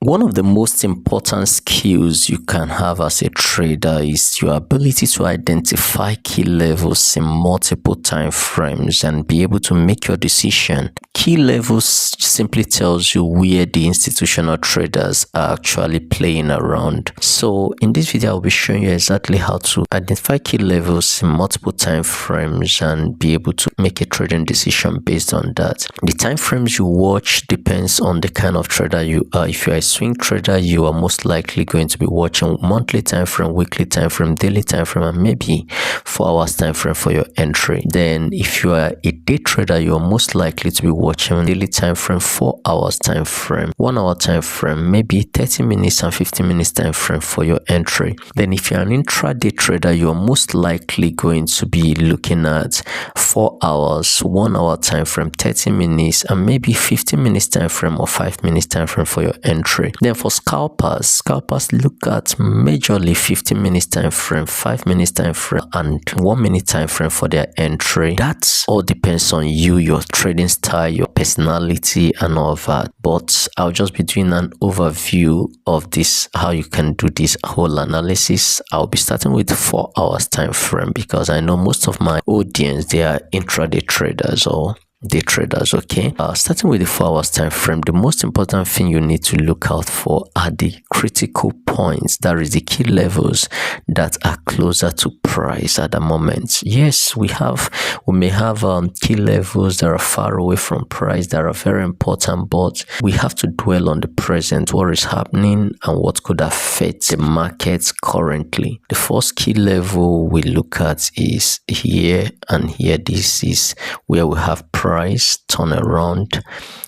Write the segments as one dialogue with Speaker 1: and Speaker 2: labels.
Speaker 1: One of the most important skills you can have as a trader is your ability to identify key levels in multiple time frames and be able to make your decision. Key levels simply tells you where the institutional traders are actually playing around. So in this video, I'll be showing you exactly how to identify key levels in multiple time frames and be able to make a trading decision based on that. The time frames you watch depends on the kind of trader you are. If you are a swing trader, you are most likely going to be watching monthly time frame, weekly time frame, daily time frame, and maybe 4 hours time frame for your entry. Then if you are a day trader, you are most likely to be watching daily time frame, 4 hours time frame, 1 hour time frame, maybe 30 minutes and 15 minutes time frame for your entry. Then if you're an intraday trader, you are most likely going to be looking at 4 hours, 1 hour time frame, 30 minutes, and maybe 15 minutes time frame or 5 minutes time frame for your entry. Then for scalpers look at majorly 15 minutes time frame, 5 minutes time frame, and 1 minute time frame for their entry. That all depends on you, your trading style, your personality, and all of that. But I'll just be doing an overview of this, how you can do this whole analysis. I'll be starting with 4 hours time frame because I know most of my audience, they are intraday traders or day traders. Okay, starting with the 4 hours time frame, the most important thing you need to look out for are the critical points, that is the key levels that are closer to price at the moment. Yes, we may have key levels that are far away from price that are very important, but we have to dwell on the present, what is happening and what could affect the markets currently. The first key level we look at is here and here. This is where we have price turn around,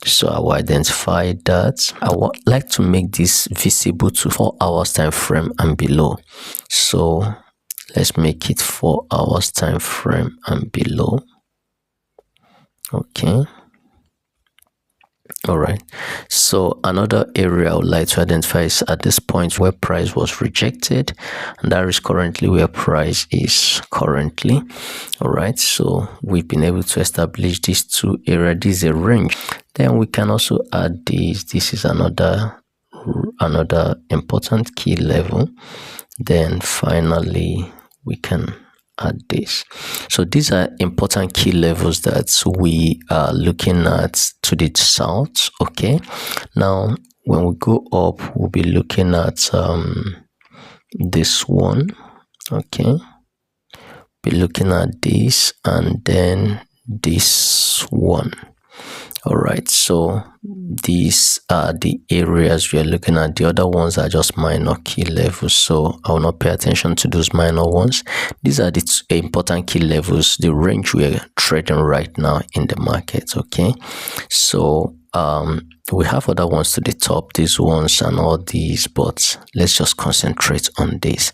Speaker 1: so I will identify that. I would like to make this visible to 4 hours time frame and below, so let's make it 4 hours time frame and below. Okay, all right. So another area I would like to identify is at this point where price was rejected, and that is currently where price is currently. All right, so we've been able to establish these two areas. This is a range. Then we can also add this. This is another important key level. Then finally we can add this. So these are important key levels that we are looking at to the south. Okay, now when we go up, we'll be looking at this one. Okay, be looking at this and then this one. All right, so these are the areas we are looking at. The other ones are just minor key levels, so I will not pay attention to those minor ones. These are the important key levels, the range we are trading right now in the market. Okay, so we have other ones to the top, these ones and all these, but let's just concentrate on this.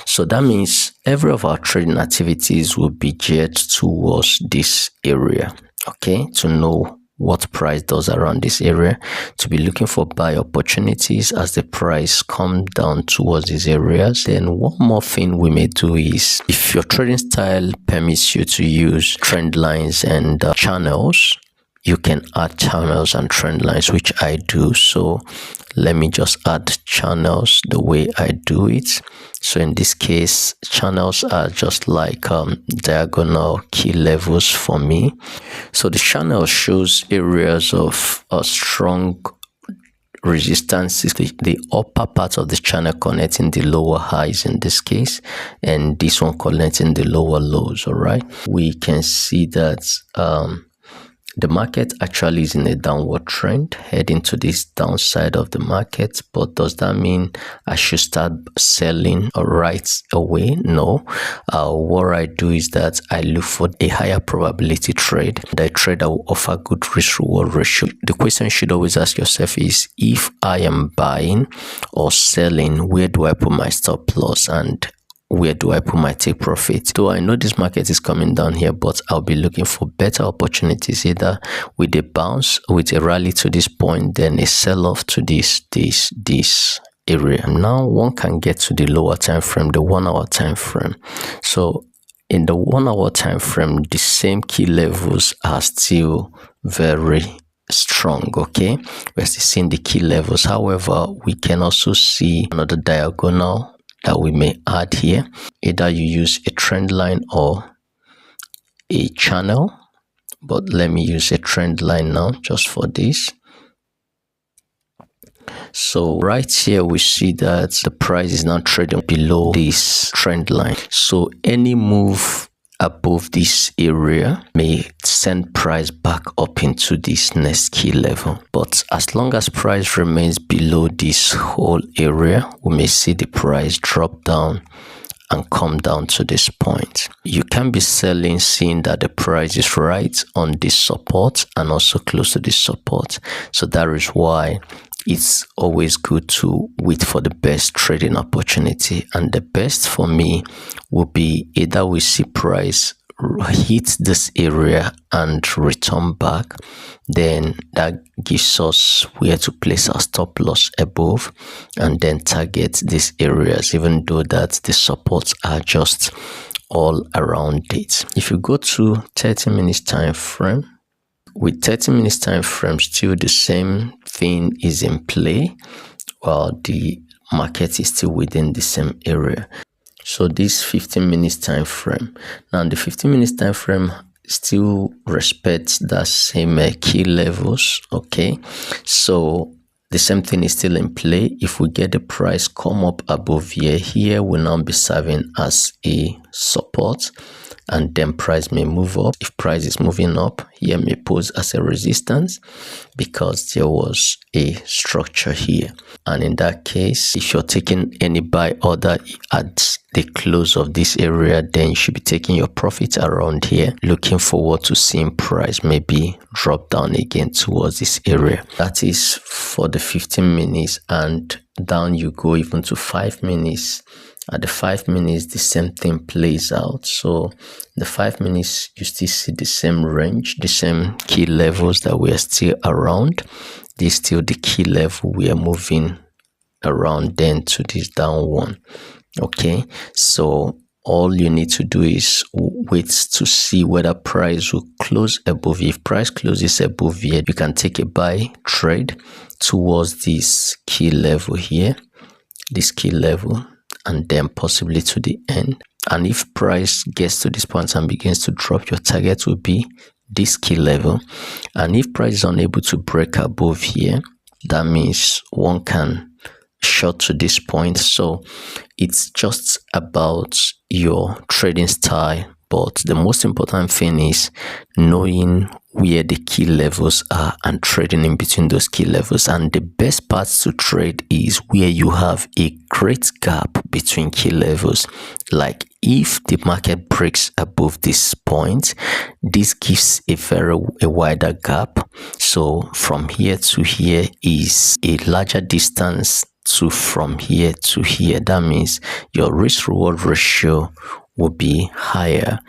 Speaker 1: So that means every of our trading activities will be geared towards this area. Okay, to know what price does around this area, to be looking for buy opportunities as the price come down towards these areas. Then one more thing we may do is, if your trading style permits you to use trend lines and channels, you can add channels and trend lines, which I do. So let me just add channels the way I do it. So in this case, channels are just like diagonal key levels for me. So the channel shows areas of strong resistance, is the upper part of the channel connecting the lower highs in this case, and this one connecting the lower lows. All right, we can see that the market actually is in a downward trend heading to this downside of the market. But does that mean I should start selling right away? No. What I do is that I look for a higher probability trade, the trade that will offer good risk reward ratio. The question you should always ask yourself is, if I am buying or selling, where do I put my stop loss and where do I put my take profit? So I know this market is coming down here, but I'll be looking for better opportunities, either with a bounce, with a rally to this point, then a sell-off to this area. Now one can get to the lower time frame, the 1 hour time frame. So in the 1 hour time frame, the same key levels are still very strong. Okay, we're still seeing the key levels. However, we can also see another diagonal that we may add here. Either you use a trend line or a channel, but let me use a trend line now just for this. So right here we see that the price is now trading below this trend line. So any move above this area may send price back up into this next key level, but as long as price remains below this whole area, we may see the price drop down and come down to this point. You can be selling seeing that the price is right on this support and also close to this support. So that is why it's always good to wait for the best trading opportunity, and the best for me will be either we see price hit this area and return back, then that gives us where to place our stop loss above and then target these areas, even though that the supports are just all around it. If you go to 30 minutes time frame, with 30 minutes time frame, still the same thing is in play while the market is still within the same area. So this 15 minutes time frame, now the 15 minutes time frame still respects that same key levels. Okay, so the same thing is still in play. If we get the price come up above here will now be serving as a support, and then price may move up. If price is moving up, here may pose as a resistance because there was a structure here. And in that case, if you're taking any buy order at the close of this area, then you should be taking your profit around here, looking forward to seeing price maybe drop down again towards this area. That is for the 15 minutes, and down you go even to 5 minutes. At the 5 minutes, the same thing plays out. So the 5 minutes, you still see the same range, the same key levels that we are still around. This is still the key level we are moving around then to this down one. Okay, so all you need to do is wait to see whether price will close above. If price closes above here, you can take a buy trade towards this key level here, this key level, and then possibly to the end. And if price gets to this point and begins to drop, your target will be this key level. And if price is unable to break above here, that means one can short to this point. So it's just about your trading style, but the most important thing is knowing where the key levels are and trading in between those key levels. And the best parts to trade is where you have a great gap between key levels. Like if the market breaks above this point, this gives a wider gap. So from here to here is a larger distance to from here to here. That means your risk reward ratio will be higher.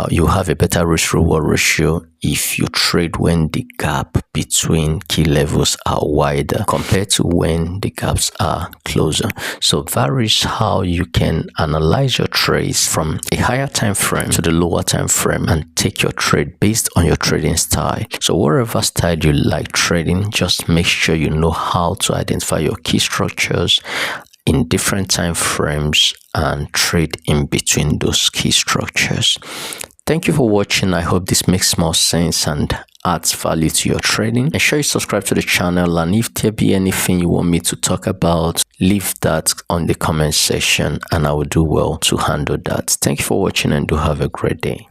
Speaker 1: You have a better risk reward ratio if you trade when the gap between key levels are wider compared to when the gaps are closer. So that is how you can analyze your trades from a higher time frame to the lower time frame and take your trade based on your trading style. So whatever style you like trading, just make sure you know how to identify your key structures in different time frames and trade in between those key structures. Thank you for watching. I hope this makes more sense and adds value to your trading. Ensure you subscribe to the channel, and if there be anything you want me to talk about, leave that on the comment section and I will do well to handle that. Thank you for watching and do have a great day.